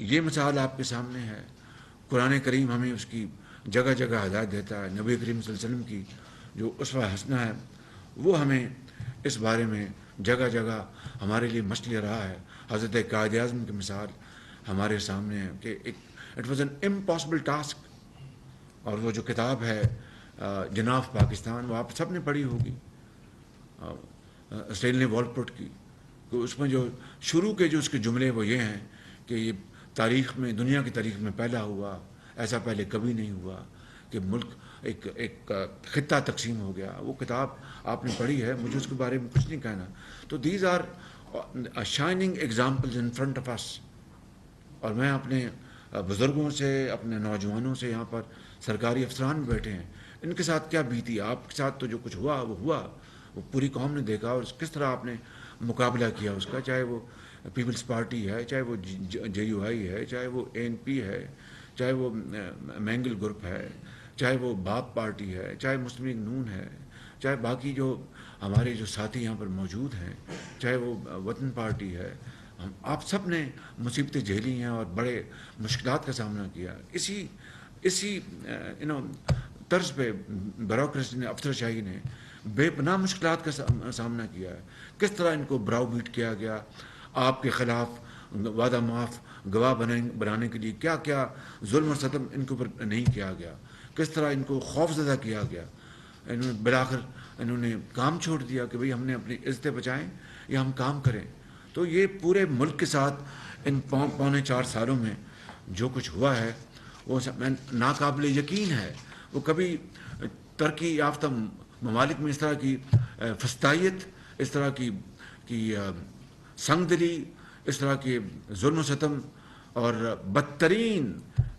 یہ مثال آپ کے سامنے ہے. قرآن کریم ہمیں اس کی جگہ جگہ ہدایت دیتا ہے. نبی کریم صلی اللہ علیہ وسلم کی جو اسوہ حسنہ ہے وہ ہمیں اس بارے میں جگہ جگہ ہمارے لیے مشعل رہا ہے. حضرت قائد اعظم کی مثال ہمارے سامنے ہے کہ it was an impossible task. اور وہ جو کتاب ہے جناح پاکستان، وہ آپ سب نے پڑھی ہوگی، اسٹینلی والپورٹ کی. تو اس میں جو شروع کے جو اس کے جملے وہ یہ ہیں کہ یہ تاریخ میں، دنیا کی تاریخ میں پہلا ہوا، ایسا پہلے کبھی نہیں ہوا کہ ملک ایک خطہ تقسیم ہو گیا. وہ کتاب آپ نے پڑھی ہے، مجھے اس کے بارے میں کچھ نہیں کہنا. تو these are shining examples in front of us. اور میں اپنے بزرگوں سے، اپنے نوجوانوں سے، یہاں پر سرکاری افسران بیٹھے ہیں، ان کے ساتھ کیا بیتی. آپ کے ساتھ تو جو کچھ ہوا وہ ہوا، وہ پوری قوم نے دیکھا، اور کس طرح آپ نے مقابلہ کیا اس کا. چاہے وہ پیپلز پارٹی ہے، چاہے وہ جے یو آئی ہے، چاہے وہ اے این پی ہے، چاہے وہ مینگل گروپ ہے، چاہے وہ باپ پارٹی ہے، چاہے مسلم لیگ نون ہے، چاہے باقی جو ہمارے جو ساتھی یہاں پر موجود ہیں، چاہے وہ وطن پارٹی ہے. آپ سب نے مصیبتیں جھیلی ہیں اور بڑے مشکلات کا سامنا کیا. اسی طرز پہ بیوروکریسی نے، افسر شاہی نے بے پناہ مشکلات کا سامنا کیا ہے. کس طرح ان کو براؤ بیٹ کیا گیا، آپ کے خلاف وعدہ معاف گواہ بنانے کے لیے کیا کیا ظلم و ستم ان کے اوپر نہیں کیا گیا، کس طرح ان کو خوف زدہ کیا گیا. بالآخر انہوں نے کام چھوڑ دیا کہ بھئی ہم نے اپنی عزتیں بچائیں یا ہم کام کریں. تو یہ پورے ملک کے ساتھ ان 4.25 سالوں میں جو کچھ ہوا ہے وہ ناقابل یقین ہے. وہ کبھی ترقی یافتہ ممالک میں اس طرح کی فسطائیت، اس طرح کی سنگ دلی، اس طرح کے ظلم و ستم اور بدترین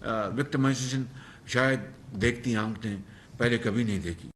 وکٹمائزیشن شاید دیکھتی آنکھ نے پہلے کبھی نہیں دیکھی.